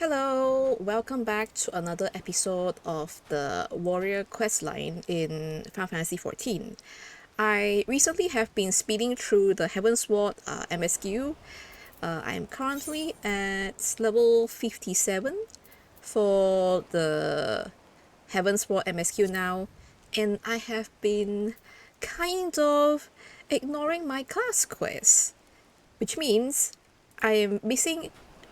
Hello, welcome back to another episode of the Warrior questline in Final Fantasy XIV. I recently have been speeding through the Heavensward MSQ. I'm currently at level 57 for the Heavensward MSQ now, and I have been kind of ignoring my class quests, which means I am missing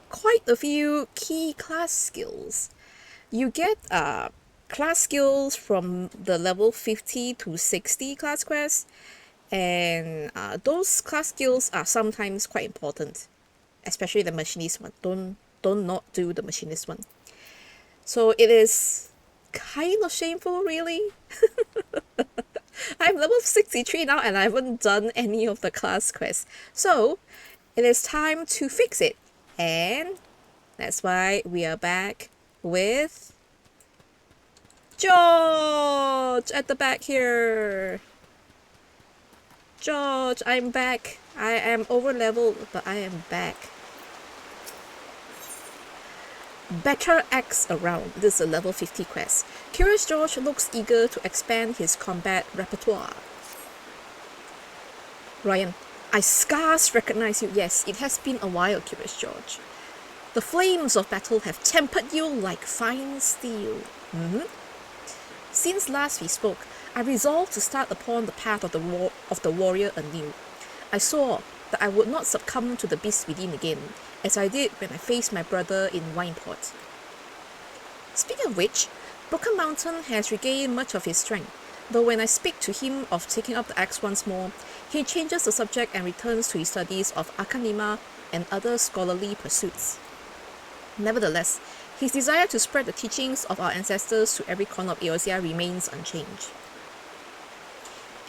quite a few key class skills. You get class skills from the level 50 to 60 class quests, and those class skills are sometimes quite important, especially the machinist one. Don't not do the machinist one. So it is kind of shameful, really. I'm level 63 now and I haven't done any of the class quests. So it is time to fix it. And that's why we are back with George at the back here. George, I'm back. I am over leveled, but I am back. Better X around. This is a level 50 quest. Curious George looks eager to expand his combat repertoire. Ryan, I scarce recognize you. Yes, it has been a while, Curious George. The flames of battle have tempered you like fine steel. Since last we spoke, I resolved to start upon the path of the warrior anew. I saw that I would not succumb to the beast within again, as I did when I faced my brother in Wineport. Speaking of which, Broken Mountain has regained much of his strength, though when I speak to him of taking up the axe once more, he changes the subject and returns to his studies of Arcanima and other scholarly pursuits. Nevertheless, his desire to spread the teachings of our ancestors to every corner of Eorzea remains unchanged.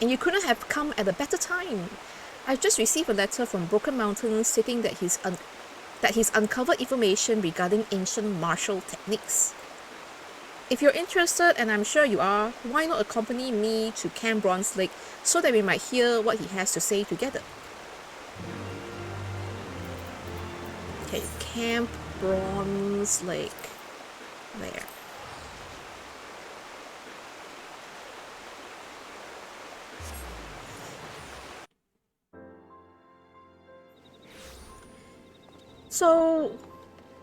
And you couldn't have come at a better time. I've just received a letter from Broken Mountain stating that he's uncovered information regarding ancient martial techniques. If you're interested, and I'm sure you are, why not accompany me to Camp Bronze Lake so that we might hear what he has to say together? Okay, Camp Bronze Lake. There. So,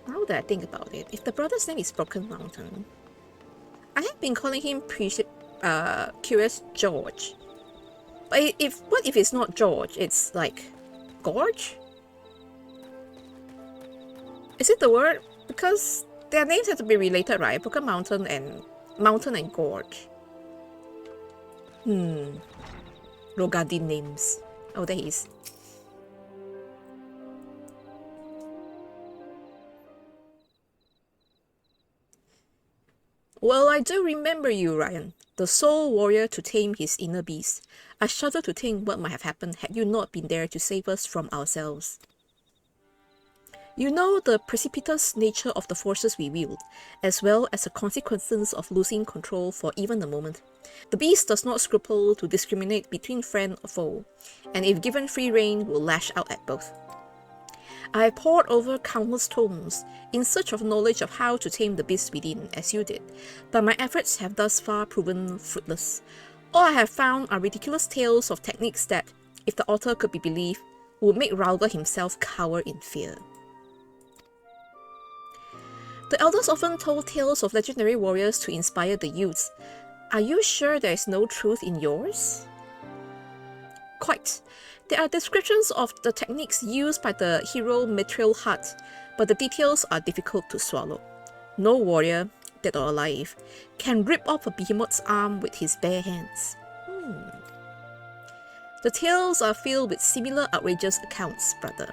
now that I think about it, if the brother's name is Broken Mountain, I have been calling him Curious George. But what if it's not George? It's like Gorge? Is it the word? Because their names have to be related, right? Broken Mountain and Gorge. Rogadin names. Oh, there he is. Well, I do remember you, Ryan, the sole warrior to tame his inner beast. I shudder to think what might have happened had you not been there to save us from ourselves. You know the precipitous nature of the forces we wield, as well as the consequences of losing control for even a moment. The beast does not scruple to discriminate between friend or foe, and if given free rein, will lash out at both. I have pored over countless tomes in search of knowledge of how to tame the beast within, as you did, but my efforts have thus far proven fruitless. All I have found are ridiculous tales of techniques that, if the author could be believed, would make Ralga himself cower in fear. The elders often told tales of legendary warriors to inspire the youths. Are you sure there is no truth in yours? Quite. There are descriptions of the techniques used by the hero Mithril Heart, but the details are difficult to swallow. No warrior, dead or alive, can rip off a behemoth's arm with his bare hands. The tales are filled with similar outrageous accounts, brother.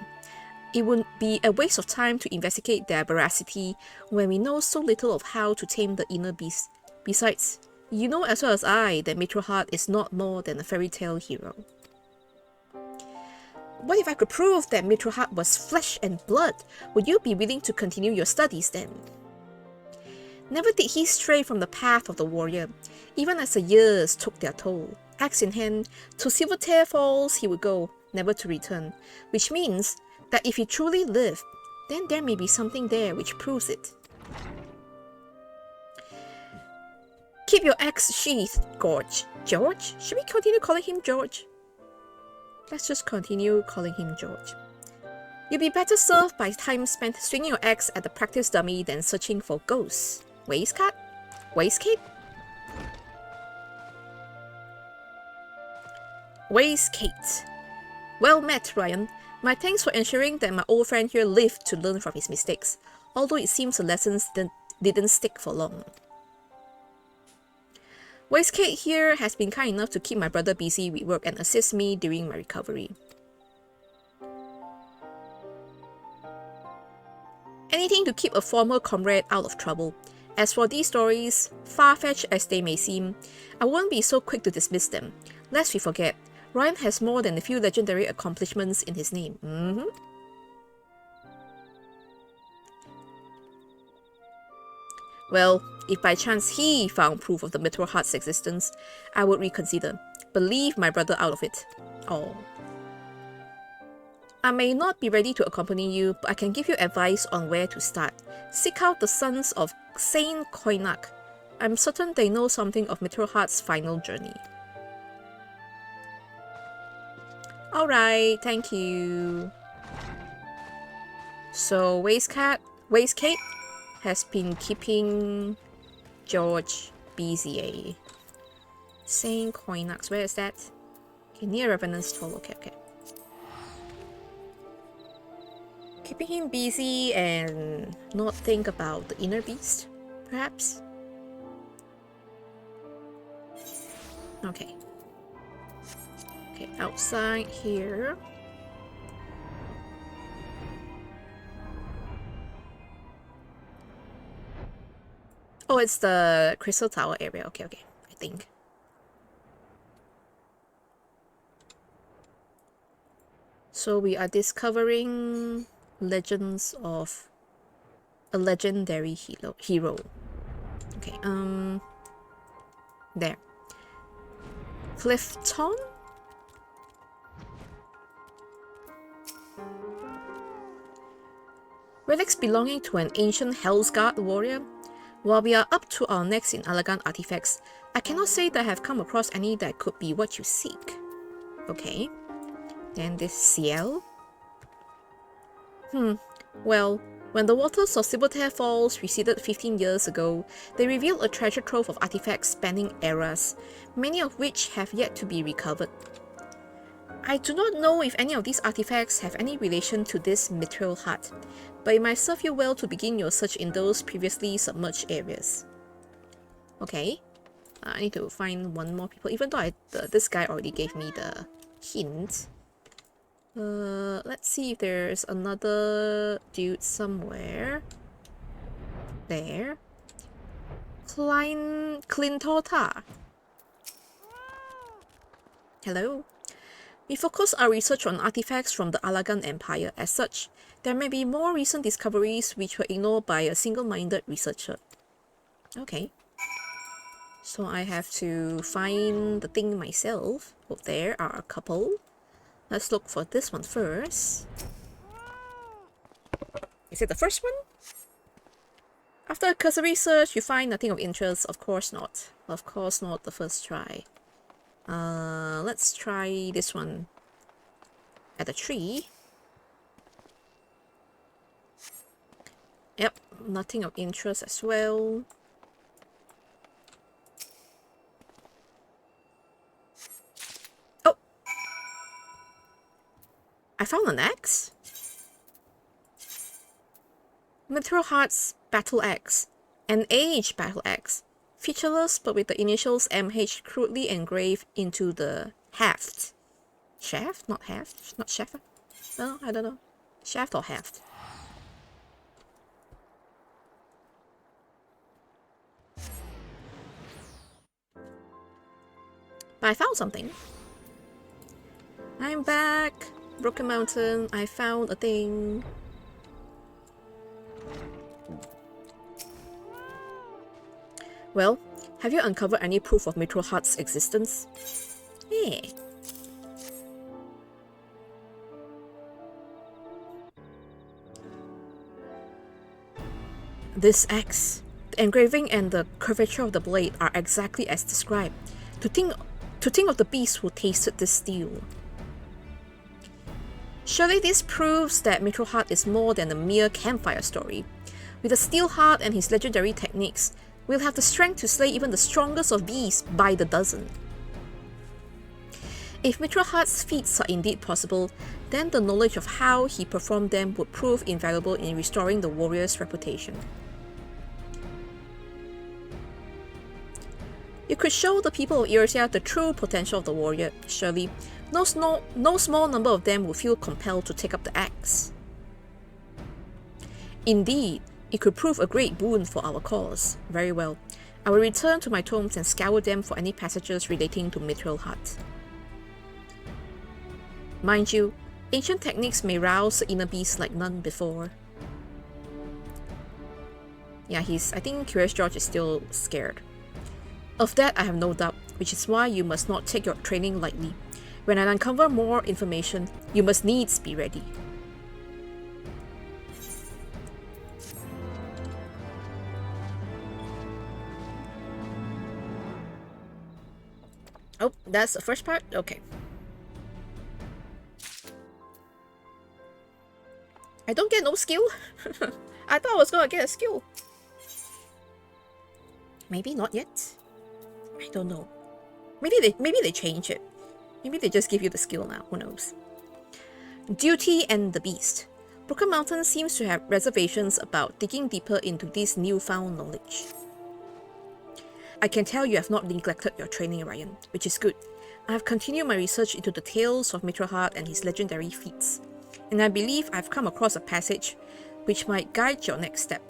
It would be a waste of time to investigate their veracity when we know so little of how to tame the inner beast. Besides, you know as well as I that Mithril Heart is not more than a fairy tale hero. What if I could prove that Mithril Heart was flesh and blood? Would you be willing to continue your studies then? Never did he stray from the path of the warrior, even as the years took their toll. Axe in hand, to Silvertear Falls he would go, never to return, which means that if he truly lived, then there may be something there which proves it. Keep your axe sheathed, George. George? Should we continue calling him George? Let's just continue calling him George. You'll be better served by time spent swinging your axe at the practice dummy than searching for ghosts. Waistcoat? Waistcoat? Waistcoat. Well met, Ryan. My thanks for ensuring that my old friend here lived to learn from his mistakes, although it seems the lessons didn't stick for long. Waistcoat here has been kind enough to keep my brother busy with work and assist me during my recovery. Anything to keep a former comrade out of trouble. As for these stories, far-fetched as they may seem, I won't be so quick to dismiss them. Lest we forget, Ryan has more than a few legendary accomplishments in his name. Well, if by chance he found proof of the Meteor Heart's existence, I would reconsider. But leave my brother out of it. Oh. I may not be ready to accompany you, but I can give you advice on where to start. Seek out the sons of Saint Koinak. I'm certain they know something of Meteor Heart's final journey. Alright, thank you. So Waistcoat has been keeping George busy. Saint Koinax, where is that? Okay, near Revenant's Toll. Okay. Keeping him busy and not think about the inner beast, perhaps? Okay. Okay, outside here. Oh, it's the Crystal Tower area. Okay, I think. So we are discovering legends of a legendary hero. Okay, there. Clifton? Relics belonging to an ancient Hellsguard warrior? While we are up to our necks in elegant artifacts, I cannot say that I have come across any that could be what you seek. Okay. Then this Ciel. Well, when the waters of Silvertear Falls receded 15 years ago, they revealed a treasure trove of artifacts spanning eras, many of which have yet to be recovered. I do not know if any of these artifacts have any relation to this Mithril Heart, but it might serve you well to begin your search in those previously submerged areas. Okay, I need to find one more people, even though this guy already gave me the hint. Let's see if there's another dude somewhere. There. Clintota. Hello. We focus our research on artifacts from the Alagan Empire. As such, there may be more recent discoveries which were ignored by a single-minded researcher. Okay. So I have to find the thing myself. Oh, there are a couple. Let's look for this one first. Is it the first one? After a cursory search, you find nothing of interest. Of course not. Of course not the first try. Let's try this one at a tree. Yep, nothing of interest as well. Oh! I found an axe. Mithril Heart's battle axe. An aged battle axe. Featureless but with the initials MH crudely engraved into the haft. Shaft? Not haft? Not shaft? No, I don't know. Shaft or haft? But I found something. I'm back! Broken Mountain, I found a thing. Well, have you uncovered any proof of Mithril Heart's existence? Yeah. This axe. The engraving and the curvature of the blade are exactly as described. To think of the beast who tasted this steel. Surely this proves that Mithril Heart is more than a mere campfire story. With a steel heart and his legendary techniques, we'll have the strength to slay even the strongest of beasts by the dozen. If Mithril Heart's feats are indeed possible, then the knowledge of how he performed them would prove invaluable in restoring the warrior's reputation. You could show the people of Eurasia the true potential of the warrior. Surely, no small number of them will feel compelled to take up the axe. Indeed, it could prove a great boon for our cause. Very well. I will return to my tomes and scour them for any passages relating to Mithril Heart. Mind you, ancient techniques may rouse the inner beast like none before. Yeah, I think Curious George is still scared. Of that I have no doubt, which is why you must not take your training lightly. When I uncover more information, you must needs be ready. Oh, that's the first part? Okay. I don't get no skill? I thought I was gonna get a skill. Maybe not yet. I don't know. Maybe they change it. Maybe they just give you the skill now, who knows. Duty and the Beast. Broken Mountain seems to have reservations about digging deeper into this newfound knowledge. I can tell you have not neglected your training, Ryan, which is good. I have continued my research into the tales of Mithril Heart and his legendary feats, and I believe I've come across a passage which might guide your next step.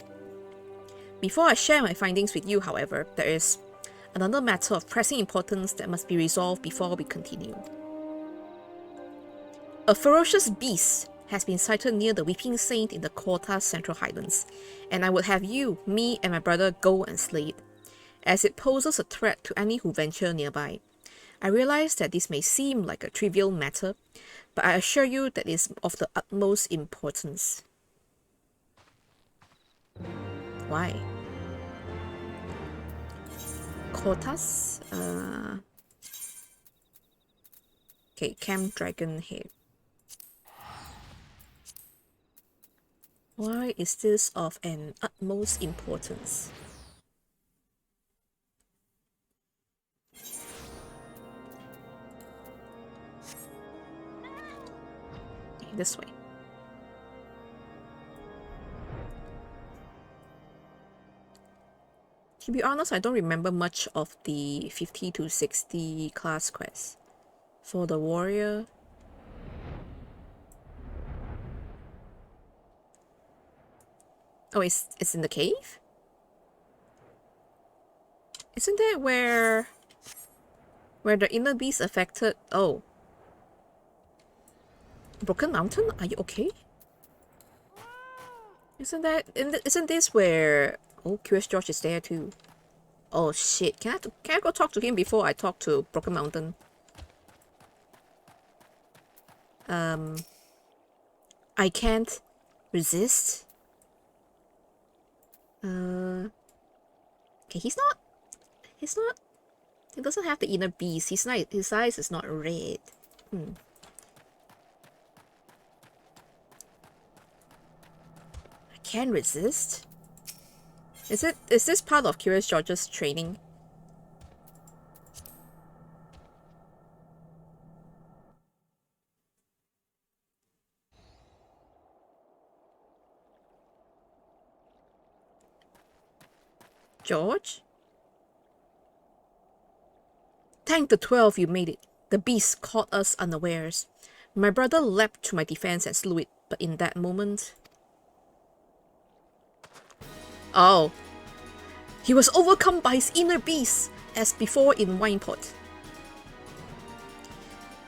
Before I share my findings with you, however, there is another matter of pressing importance that must be resolved before we continue. A ferocious beast has been sighted near the Weeping Saint in the Quota's Central Highlands, and I would have you, me, and my brother go and slay it, as it poses a threat to any who venture nearby. I realize that this may seem like a trivial matter, but I assure you that it is of the utmost importance. Why? Quotas? Okay, Camp Dragon Head. Why is this of an utmost importance? Okay, this way. To be honest, I don't remember much of the 50 to 60 class quests. For the warrior... Oh, it's in the cave? Isn't that where the inner beast affected... Oh. Broken Mountain? Are you okay? Isn't this where... Oh, Curious George is there too. Oh shit, can I go talk to him before I talk to Broken Mountain? I can't resist. Okay, he doesn't have the inner beast. His eyes is not red. I can't resist. Is this part of Curious George's training? George? Thank the 12 you made it. The beast caught us unawares. My brother leapt to my defense and slew it, but in that moment... Oh. He was overcome by his inner beast, as before in Wineport.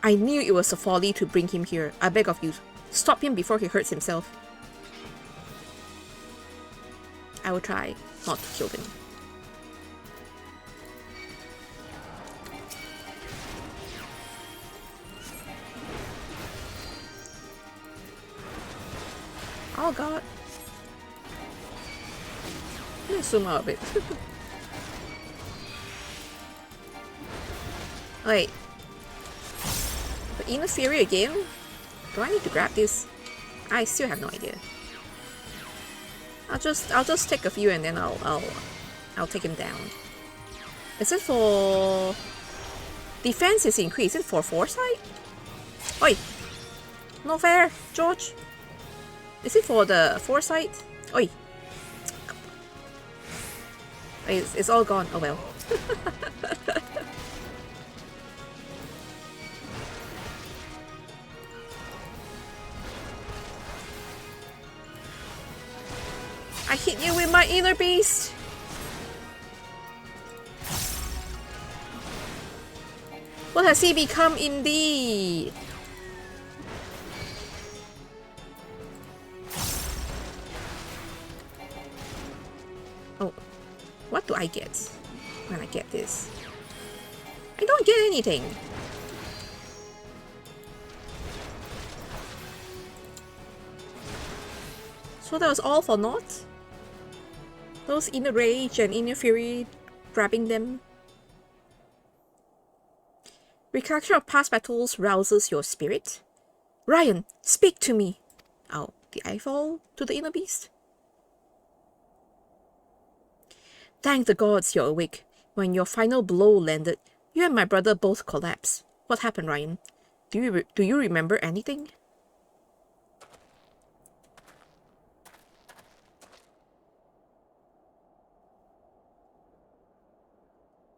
I knew it was a folly to bring him here. I beg of you, stop him before he hurts himself. I will try not to kill him. Oh god. Let me zoom out a bit. Wait. The inner fury again? Do I need to grab this? I still have no idea. I'll just take a few and then I'll take him down. Is it for defense is increased? Is it for foresight? Oi! No fair, George. Is it for the foresight? Oi! It's all gone. Oh well. I hit you with my inner beast! What has he become indeed? Oh, what do I get when I get this? I don't get anything. So that was all for naught? Those inner rage and inner fury grabbing them? Recollection of past battles rouses your spirit? Ryan, speak to me! Oh, did I fall to the inner beast? Thank the gods you're awake. When your final blow landed, you and my brother both collapsed. What happened, Ryan? Do you remember anything?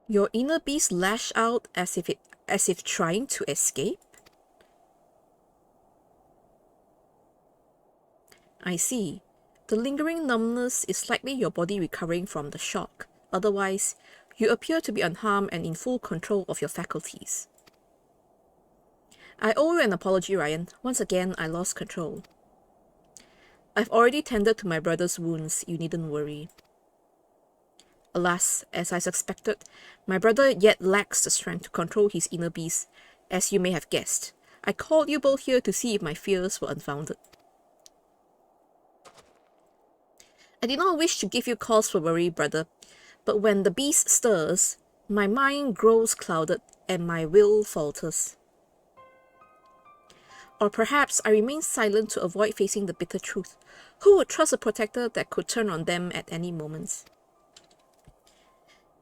Your inner beast lashed out as if trying to escape? I see. The lingering numbness is likely your body recovering from the shock. Otherwise, you appear to be unharmed and in full control of your faculties. I owe you an apology, Ryan. Once again, I lost control. I've already tended to my brother's wounds, you needn't worry. Alas, as I suspected, my brother yet lacks the strength to control his inner beast, as you may have guessed. I called you both here to see if my fears were unfounded. I did not wish to give you cause for worry, brother, but when the beast stirs, my mind grows clouded and my will falters. Or perhaps I remain silent to avoid facing the bitter truth. Who would trust a protector that could turn on them at any moment?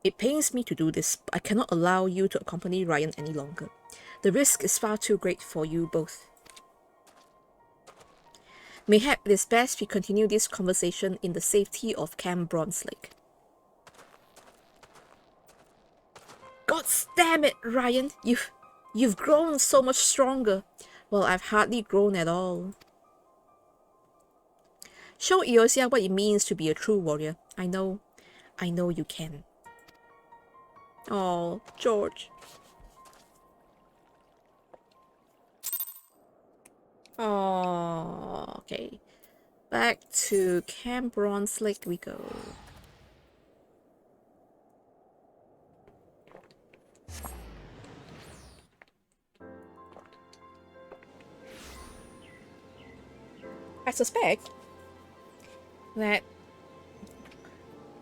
It pains me to do this, but I cannot allow you to accompany Ryan any longer. The risk is far too great for you both. Mayhap it is best we continue this conversation in the safety of Camp Bronze Lake. God damn it, Ryan! You've grown so much stronger. Well, I've hardly grown at all. Show Eosia what it means to be a true warrior. I know you can. Oh, George. Oh, okay. Back to Camp Bronze Lake we go. I suspect that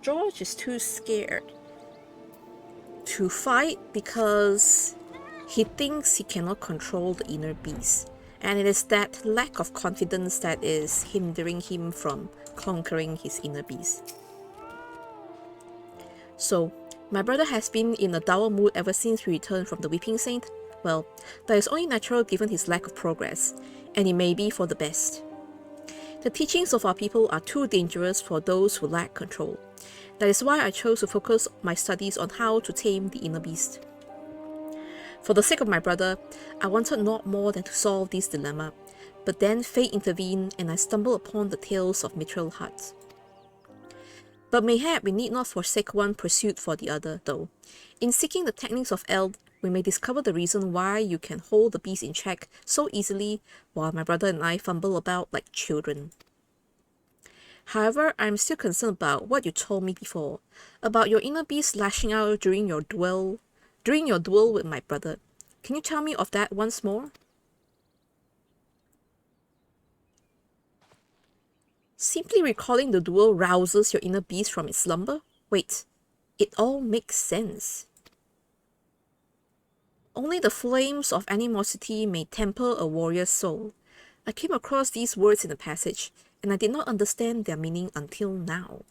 George is too scared to fight because he thinks he cannot control the inner beast. And it is that lack of confidence that is hindering him from conquering his inner beast. So, my brother has been in a dour mood ever since we returned from the Weeping Saint. Well, that is only natural given his lack of progress, and it may be for the best. The teachings of our people are too dangerous for those who lack control. That is why I chose to focus my studies on how to tame the inner beast. For the sake of my brother, I wanted not more than to solve this dilemma, but then fate intervened and I stumbled upon the tales of Mithril Hut. But mayhap we need not forsake one pursuit for the other, though. In seeking the techniques of Eld, we may discover the reason why you can hold the beast in check so easily while my brother and I fumble about like children. However, I am still concerned about what you told me before, about your inner beast lashing out during your duel with my brother. Can you tell me of that once more? Simply recalling the duel rouses your inner beast from its slumber? Wait, it all makes sense. Only the flames of animosity may temper a warrior's soul. I came across these words in the passage, and I did not understand their meaning until now.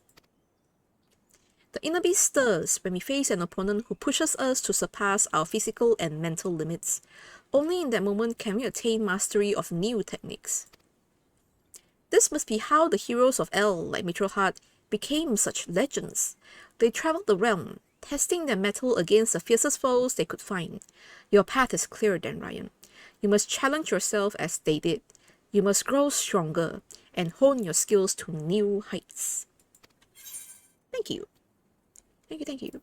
The inner beast stirs when we face an opponent who pushes us to surpass our physical and mental limits. Only in that moment can we attain mastery of new techniques. This must be how the heroes of El, like Mitrohart, became such legends. They traveled the realm, testing their mettle against the fiercest foes they could find. Your path is clear then, Ryan. You must challenge yourself as they did. You must grow stronger and hone your skills to new heights. Thank you. Thank you.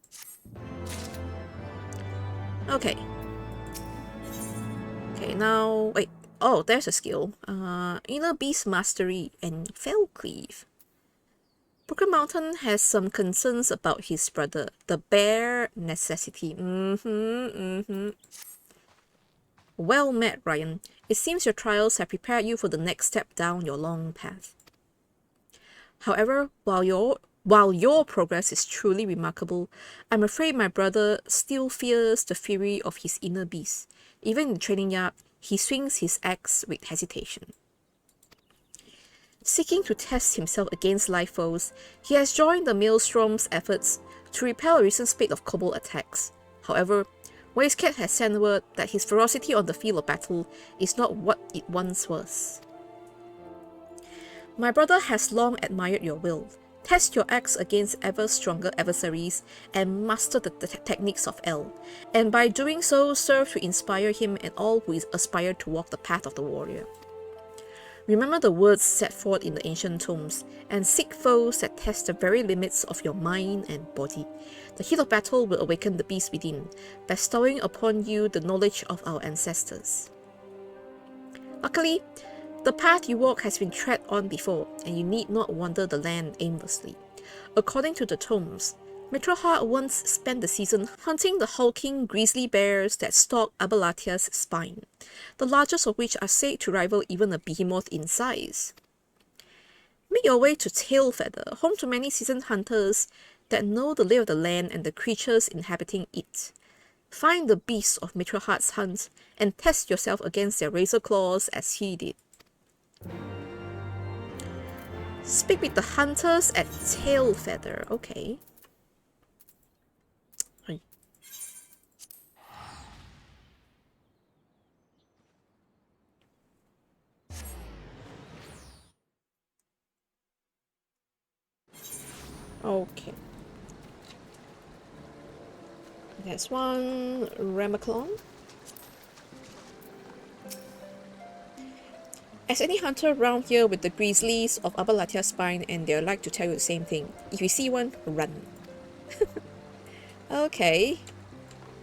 Okay. Okay, now, wait. Oh, there's a skill. Inner Beast Mastery and Fell Cleave. Broken Mountain has some concerns about his brother, the Bear Necessity. Well met, Ryan. It seems your trials have prepared you for the next step down your long path. However, while your progress is truly remarkable, I'm afraid my brother still fears the fury of his inner beast. Even in the training yard, he swings his axe with hesitation. Seeking to test himself against life foes, he has joined the Maelstrom's efforts to repel a recent spate of kobold attacks. However, Wastecat has sent word that his ferocity on the field of battle is not what it once was. My brother has long admired your will. Test your axe against ever stronger adversaries and master the techniques of El, and by doing so serve to inspire him and all who aspire to walk the path of the warrior. Remember the words set forth in the ancient tomes, and seek foes that test the very limits of your mind and body. The heat of battle will awaken the beast within, bestowing upon you the knowledge of our ancestors. Luckily, the path you walk has been tread on before, and you need not wander the land aimlessly. According to the tomes, Mitrohart once spent the season hunting the hulking grizzly bears that stalk Abalatia's spine, the largest of which are said to rival even a behemoth in size. Make your way to Tailfeather, home to many seasoned hunters that know the lay of the land and the creatures inhabiting it. Find the beasts of Mitrohart's hunt and test yourself against their razor claws as he did. Speak with the hunters at Tailfeather. Okay. Okay. There's one Ramaclon. As any hunter around here with the grizzlies of Abalatia's spine, and they'll like to tell you the same thing. If you see one, run. Okay.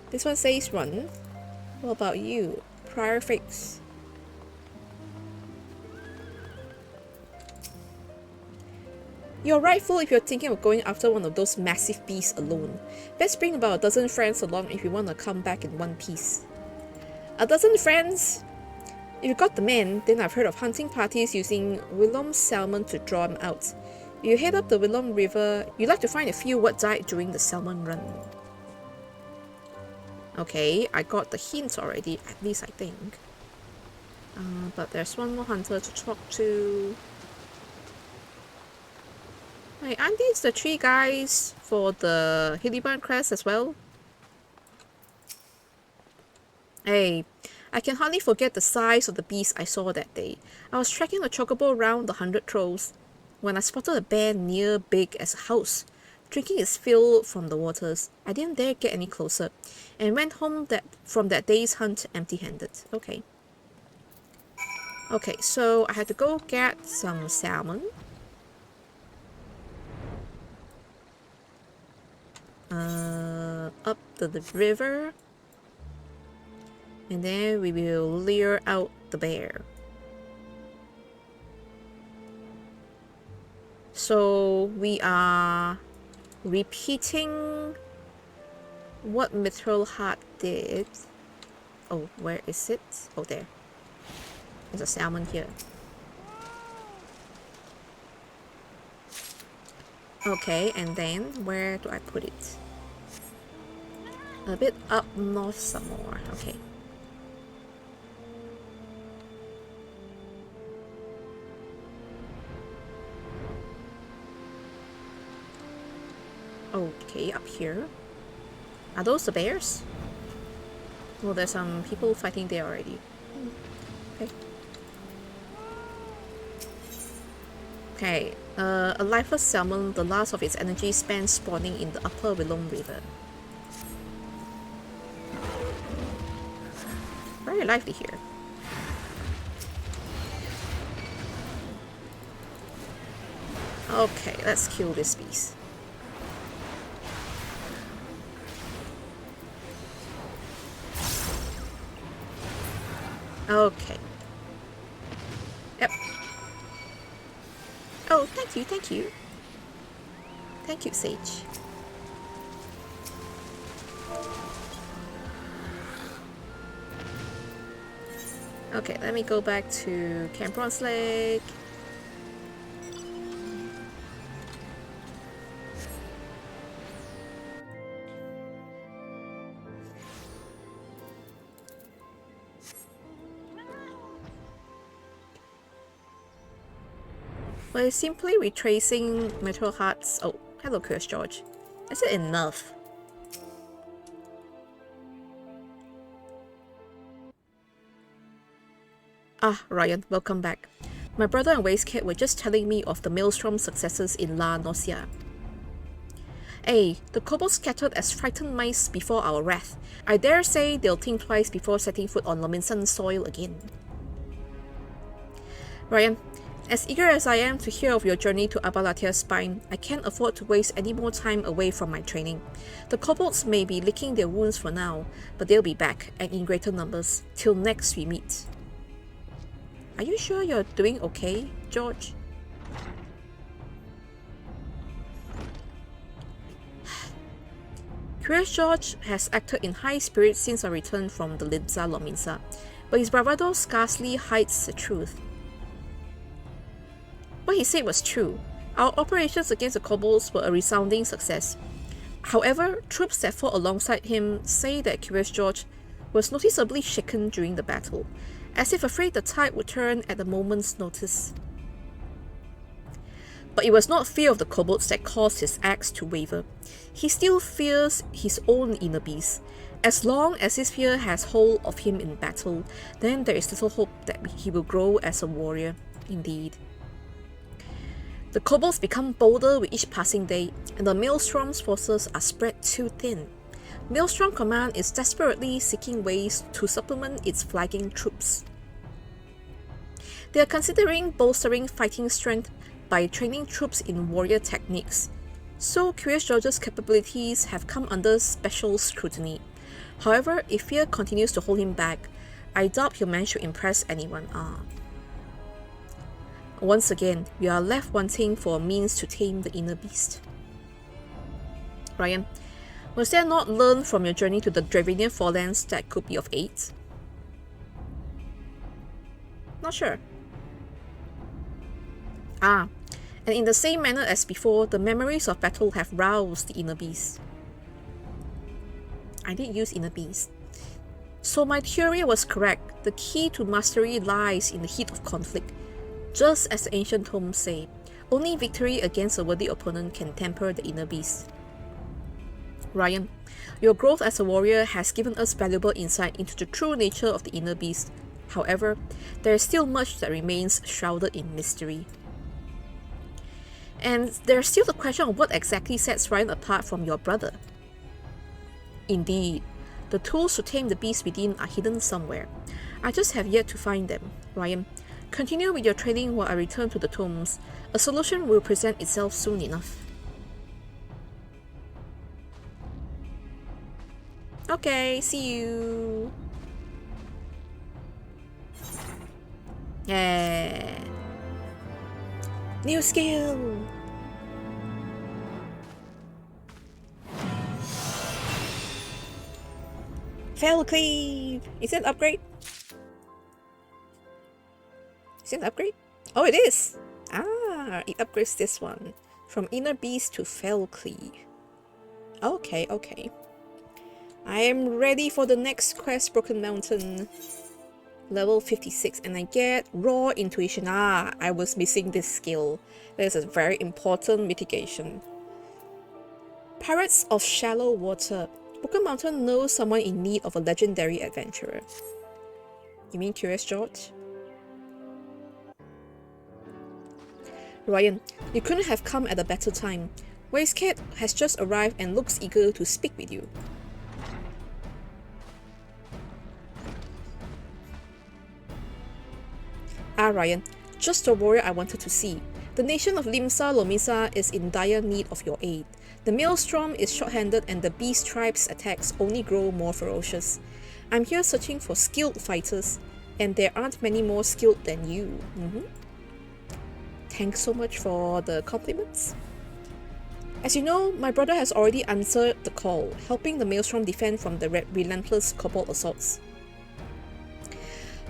This one says run. What about you? Prior fix. You're rightful if you're thinking of going after one of those massive beasts alone. Let's bring about a dozen friends along if you want to come back in one piece. A dozen friends? If you got the men, then I've heard of hunting parties using Willom salmon to draw them out. If you head up the Willom River, you'd like to find a few what died during the salmon run. Okay, I got the hint already, at least I think. But there's one more hunter to talk to. Wait, aren't these the 3 guys for the Hillyburn Crest as well? Hey, I can hardly forget the size of the beast I saw that day. I was tracking the chocobo around the 100 Trolls when I spotted a bear near big as a house, drinking its fill from the waters. I didn't dare get any closer, and went home from that day's hunt empty-handed. Okay. Okay, so I had to go get some salmon. Up to the river. And then we will lure out the bear. So we are repeating what Mitrohart did. Oh, where is it? Oh, there. There's a salmon here. Okay, and then where do I put it? A bit up north some more. Okay. Okay, up here. Are those the bears? Well, there's some people fighting there already. Okay. Okay, a lifeless salmon, the last of its energy spent spawning in the upper Willom River. Very lively here. Okay, let's kill this beast. Okay. Yep. Oh, thank you, thank you. Thank you, Sage. Okay, let me go back to Camp Bronze Lake. By simply retracing Metal Hearts. Oh, hello, Curse George. Is it enough? Ah, Ryan, welcome back. My brother and Wastecat were just telling me of the Maelstrom successes in La Nocia. Hey, the kobolds scattered as frightened mice before our wrath. I dare say they'll think twice before setting foot on Lominsan soil again. Ryan, as eager as I am to hear of your journey to Abalatia's spine, I can't afford to waste any more time away from my training. The kobolds may be licking their wounds for now, but they'll be back, and in greater numbers, till next we meet. Are you sure you're doing okay, George? Curious George has acted in high spirits since our return from the Limsa Lominsa, but his bravado scarcely hides the truth. What he said was true. Our operations against the kobolds were a resounding success. However, troops that fought alongside him say that Curious George was noticeably shaken during the battle, as if afraid the tide would turn at a moment's notice. But it was not fear of the kobolds that caused his axe to waver. He still fears his own inner beast. As long as his fear has hold of him in battle, then there is little hope that he will grow as a warrior, indeed. The kobolds become bolder with each passing day, and the Maelstrom's forces are spread too thin. Maelstrom Command is desperately seeking ways to supplement its flagging troops. They are considering bolstering fighting strength by training troops in warrior techniques, so Curious George's capabilities have come under special scrutiny. However, if fear continues to hold him back, I doubt he'll manage to impress anyone. Once again, we are left wanting for a means to tame the inner beast. Ryan, was there not learn from your journey to the Dravenian Forelands that could be of aid? Not sure. And in the same manner as before, the memories of battle have roused the inner beast. I did use inner beast. So my theory was correct. The key to mastery lies in the heat of conflict. Just as the ancient tomes say, only victory against a worthy opponent can temper the inner beast. Ryan, your growth as a warrior has given us valuable insight into the true nature of the inner beast. However, there is still much that remains shrouded in mystery. And there's still the question of what exactly sets Ryan apart from your brother. Indeed, the tools to tame the beast within are hidden somewhere. I just have yet to find them. Ryan, continue with your training while I return to the tombs. A solution will present itself soon enough. Okay, see you. Yeah. New skill. Fell Cleave. Is it an upgrade? Is it an upgrade? Oh, it is. It upgrades this one. From Inner Beast to Felcleve. Okay, okay. I am ready for the next quest, Broken Mountain. Level 56, and I get Raw Intuition. Ah, I was missing this skill. That is a very important mitigation. Pirates of Shallow Water. Broken Mountain knows someone in need of a legendary adventurer. You mean Curious George? Ryan, you couldn't have come at a better time. Wastecat has just arrived and looks eager to speak with you. Ah, Ryan, just the warrior I wanted to see. The nation of Limsa Lomisa is in dire need of your aid. The Maelstrom is short-handed and the Beast Tribe's attacks only grow more ferocious. I'm here searching for skilled fighters, and there aren't many more skilled than you. Thanks so much for the compliments. As you know, my brother has already answered the call, helping the Maelstrom defend from the relentless kobold assaults.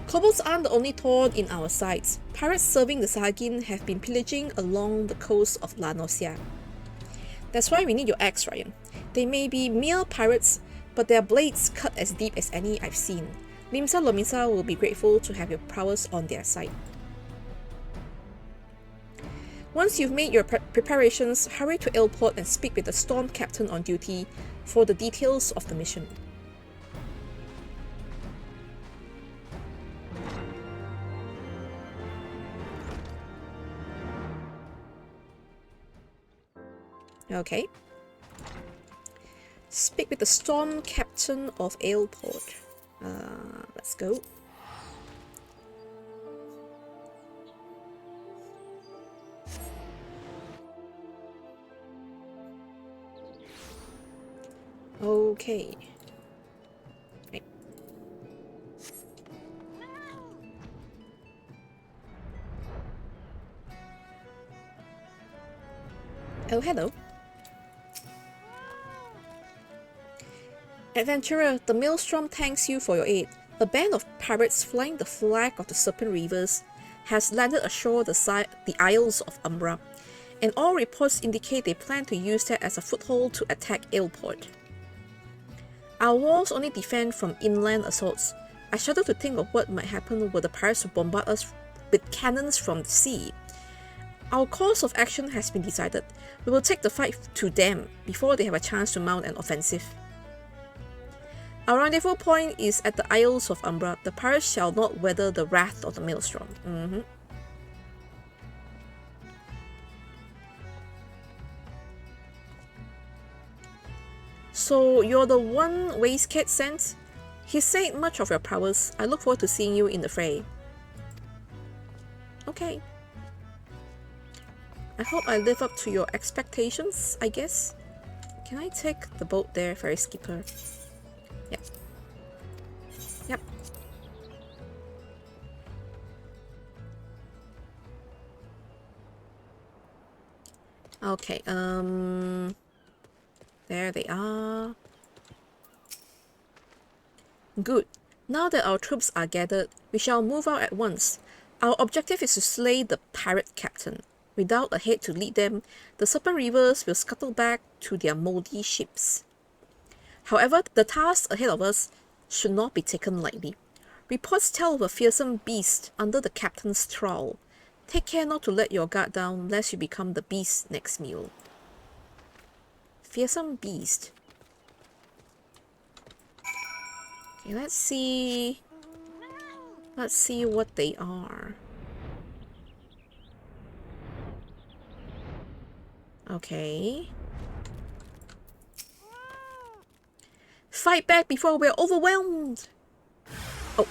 Kobolds aren't the only thorn in our sides. Pirates serving the Sahagin have been pillaging along the coast of La Nocia. That's why we need your axe, Ryan. They may be mere pirates, but their blades cut as deep as any I've seen. Limsa Lomisa will be grateful to have your prowess on their side. Once you've made your preparations, hurry to Ailport and speak with the Storm Captain on duty for the details of the mission. Okay. Speak with the Storm Captain of Ailport. Let's go. Okay. Right. Oh, hello. Adventurer, the Maelstrom thanks you for your aid. A band of pirates flying the flag of the Serpent Rivers has landed ashore the Isles of Umbra, and all reports indicate they plan to use that as a foothold to attack Ailport. Our walls only defend from inland assaults. I shudder to think of what might happen were the pirates to bombard us with cannons from the sea. Our course of action has been decided. We will take the fight to them before they have a chance to mount an offensive. Our rendezvous point is at the Isles of Umbra. The pirates shall not weather the wrath of the Maelstrom. So you're the one Wastecat sent? He said much of your prowess. I look forward to seeing you in the fray. Okay. I hope I live up to your expectations, I guess. Can I take the boat there, ferry skipper? Yep. Yep. Okay, there they are. Good. Now that our troops are gathered, we shall move out at once. Our objective is to slay the pirate captain. Without a head to lead them, the Serpent Rivers will scuttle back to their moldy ships. However, the task ahead of us should not be taken lightly. Reports tell of a fearsome beast under the captain's thrall. Take care not to let your guard down, lest you become the beast's next meal. Fearsome beast. Okay, let's see what they are. Okay. Fight back before we're overwhelmed! Oh.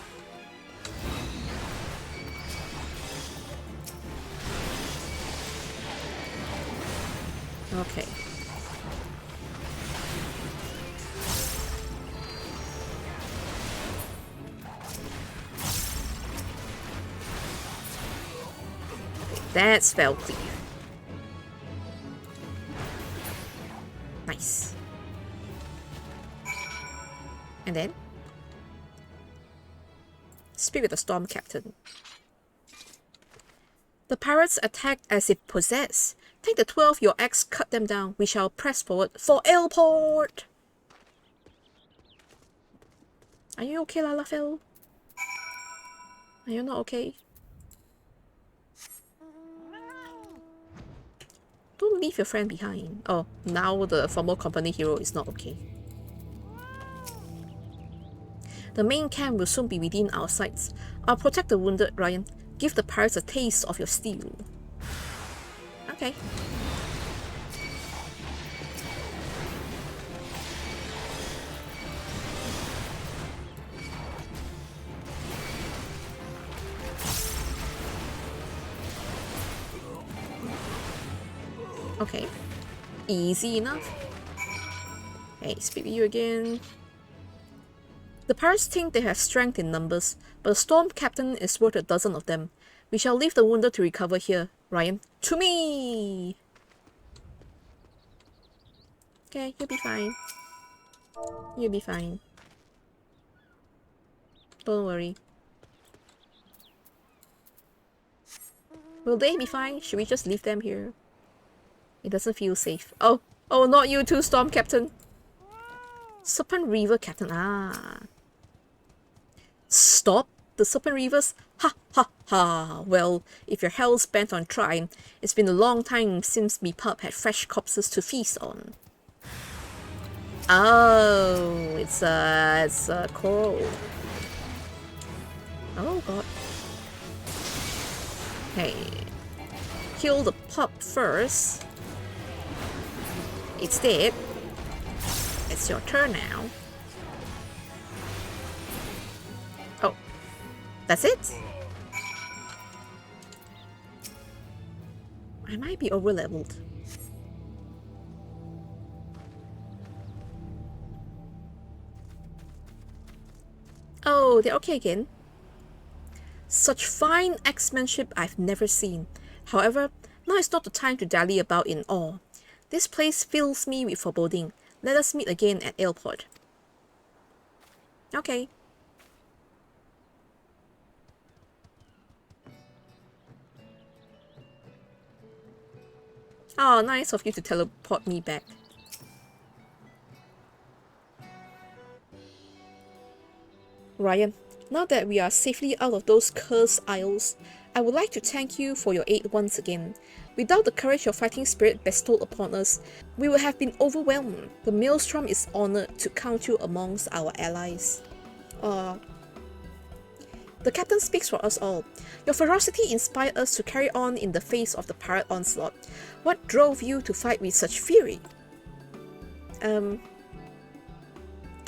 Okay. That's Felcleve. Nice. And then speak with the Storm Captain. The pirates attacked as if possessed. Take the 12, your axe, cut them down. We shall press forward for airport. Are you okay, Lalafell? Are you not okay? Don't leave your friend behind. Oh, now the former company hero is not okay. The main camp will soon be within our sights. I'll protect the wounded, Ryan. Give the pirates a taste of your steel. Okay. Okay. Easy enough. Hey, speak with you again. The pirates think they have strength in numbers, but the storm captain is worth a dozen of them. We shall leave the wounded to recover here. Ryan, to me! Okay, you'll be fine. You'll be fine. Don't worry. Will they be fine? Should we just leave them here? It doesn't feel safe. Oh, oh, not you too, Storm Captain. Serpent River Captain, ah. Stop the Serpent Rivers? Ha ha ha. Well, if your hell's bent on trying, it's been a long time since me pup had fresh corpses to feast on. Oh, it's a coral. Oh god. Hey. Kill the pup first. It's dead. It's your turn now. Oh. That's it? I might be over-leveled. Oh, they're okay again. Such fine axemanship I've never seen. However, now is not the time to dally about in awe. This place fills me with foreboding. Let us meet again at airport. Okay. Oh, nice of you to teleport me back. Ryan, now that we are safely out of those cursed isles, I would like to thank you for your aid once again. Without the courage your fighting spirit bestowed upon us, we would have been overwhelmed. The Maelstrom is honored to count you amongst our allies. The captain speaks for us all. Your ferocity inspired us to carry on in the face of the pirate onslaught. What drove you to fight with such fury? To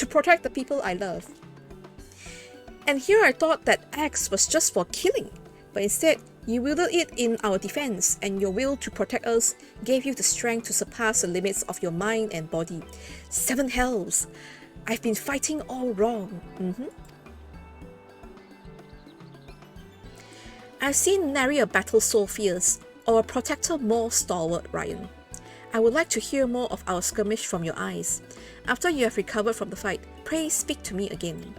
protect the people I love. And here I thought that axe was just for killing, but instead you wielded it in our defense, and your will to protect us gave you the strength to surpass the limits of your mind and body. 7 hells! I've been fighting all wrong. I've seen nary a battle so fierce, or a protector more stalwart, Ryan. I would like to hear more of our skirmish from your eyes. After you have recovered from the fight, pray speak to me again.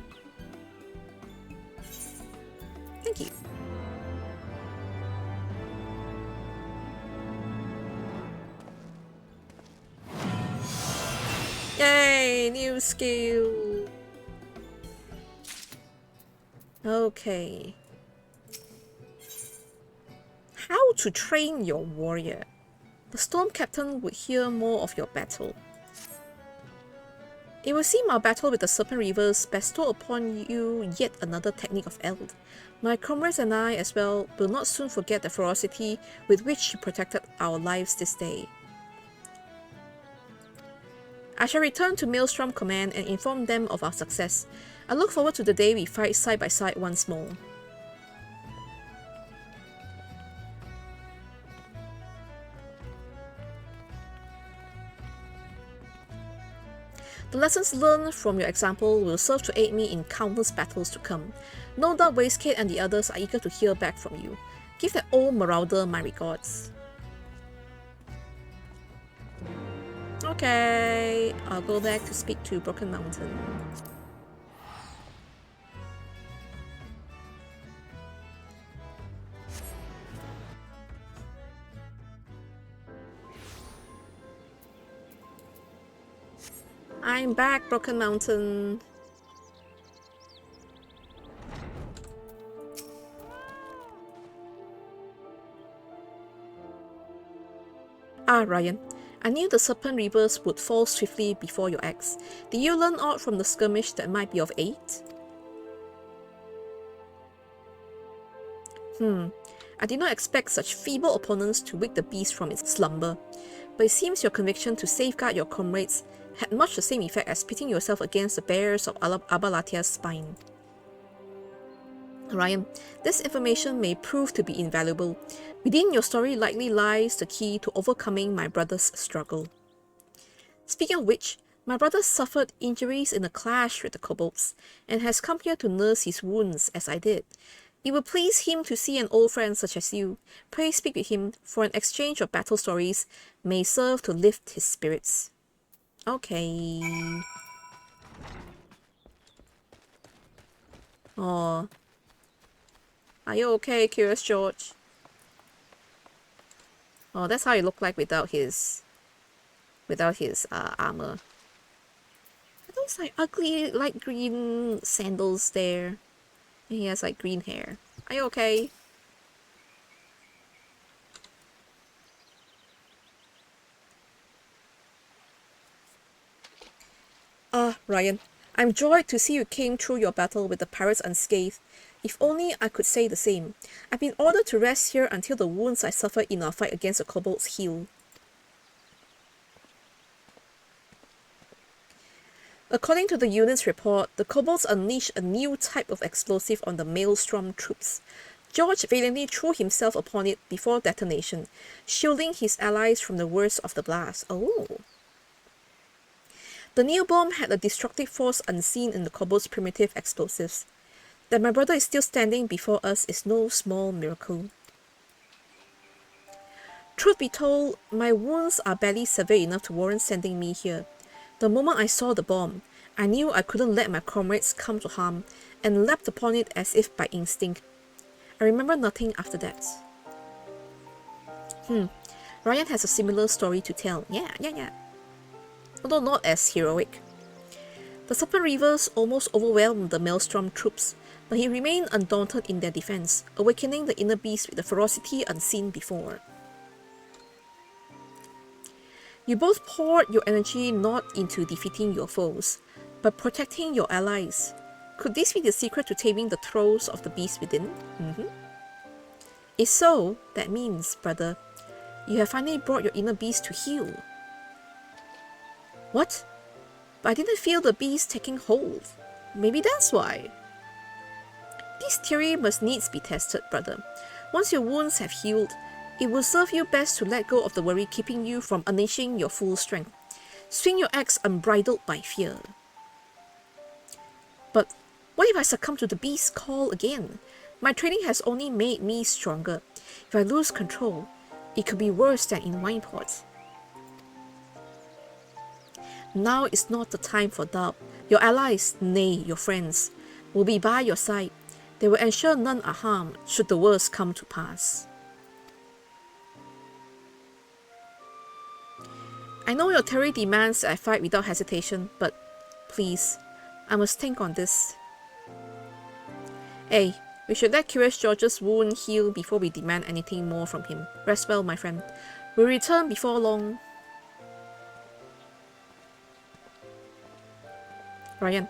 Thank you. Yay! New skill! Okay. How to train your warrior. The Storm Captain would hear more of your battle. It will seem our battle with the Serpent Rivers bestow upon you yet another technique of Eld. My comrades and I as well will not soon forget the ferocity with which you protected our lives this day. I shall return to Maelstrom Command and inform them of our success. I look forward to the day we fight side by side once more. The lessons learned from your example will serve to aid me in countless battles to come. No doubt Wastegate and the others are eager to hear back from you. Give that old marauder my regards. Okay, I'll go back to speak to Broken Mountain. I'm back, Broken Mountain. Ah, Ryan. I knew the Serpent Reavers would fall swiftly before your axe. Did you learn aught from the skirmish that might be of aid? I did not expect such feeble opponents to wake the beast from its slumber, but it seems your conviction to safeguard your comrades had much the same effect as pitting yourself against the bearers of Abalatia's spine. Ryan, this information may prove to be invaluable. Within your story likely lies the key to overcoming my brother's struggle. Speaking of which, my brother suffered injuries in a clash with the kobolds, and has come here to nurse his wounds as I did. It will please him to see an old friend such as you. Pray speak with him, for an exchange of battle stories may serve to lift his spirits. Okay. Oh. Are you okay, Curious George? Oh, that's how he looked like without his armor. Are those like ugly light green sandals there? And he has like green hair. Are you okay? Ah, Ryan. I'm joyed to see you came through your battle with the pirates unscathed. If only I could say the same. I've been ordered to rest here until the wounds I suffered in our fight against the kobolds heal. According to the unit's report, the kobolds unleashed a new type of explosive on the Maelstrom troops. George valiantly threw himself upon it before detonation, shielding his allies from the worst of the blast. Oh. The new bomb had a destructive force unseen in the kobolds' primitive explosives. That my brother is still standing before us is no small miracle. Truth be told, my wounds are barely severe enough to warrant sending me here. The moment I saw the bomb, I knew I couldn't let my comrades come to harm, and leapt upon it as if by instinct. I remember nothing after that. Ryan has a similar story to tell. Yeah. Although not as heroic. The Serpent Reavers almost overwhelmed the Maelstrom troops, but he remained undaunted in their defense, awakening the inner beast with a ferocity unseen before. You both poured your energy not into defeating your foes, but protecting your allies. Could this be the secret to taming the throes of the beast within? If so, that means, brother, you have finally brought your inner beast to heal. What? But I didn't feel the beast taking hold. Maybe that's why. This theory must needs be tested, brother. Once your wounds have healed, it will serve you best to let go of the worry keeping you from unleashing your full strength. Swing your axe unbridled by fear. But what if I succumb to the beast's call again? My training has only made me stronger. If I lose control, it could be worse than in Wineport. Now is not the time for doubt. Your allies, nay, your friends, will be by your side. They will ensure none are harmed should the worst come to pass. I know your theory demands that I fight without hesitation, but please, I must think on this. Hey, we should let Curious George's wound heal before we demand anything more from him. Rest well, my friend. We'll return before long. Ryan,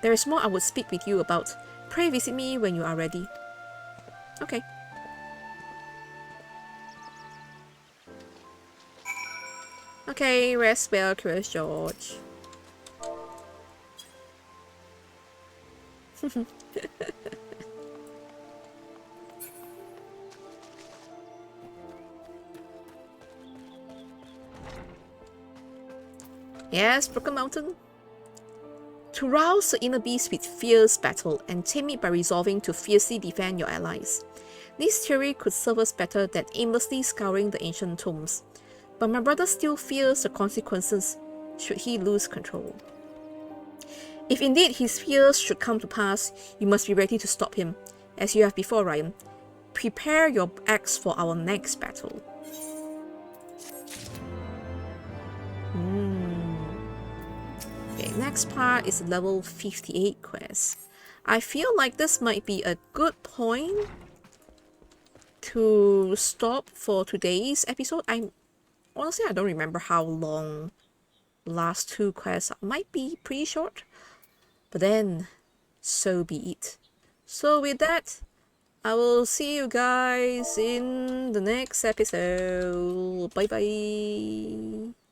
there is more I would speak with you about. Pray visit me when you are ready. Okay. Okay, rest well, Curious George. Yes, Broken Mountain? To rouse the inner beast with fierce battle and tame it by resolving to fiercely defend your allies. This theory could serve us better than aimlessly scouring the ancient tomes. But my brother still fears the consequences should he lose control. If indeed his fears should come to pass, you must be ready to stop him, as you have before, Ryan. Prepare your axe for our next battle. next part is level 58 quest. I feel like this might be a good point to stop for today's episode. Honestly, I don't remember how long last two quests might be pretty short, but then so be it. So with that, I will see you guys in the next episode. Bye bye.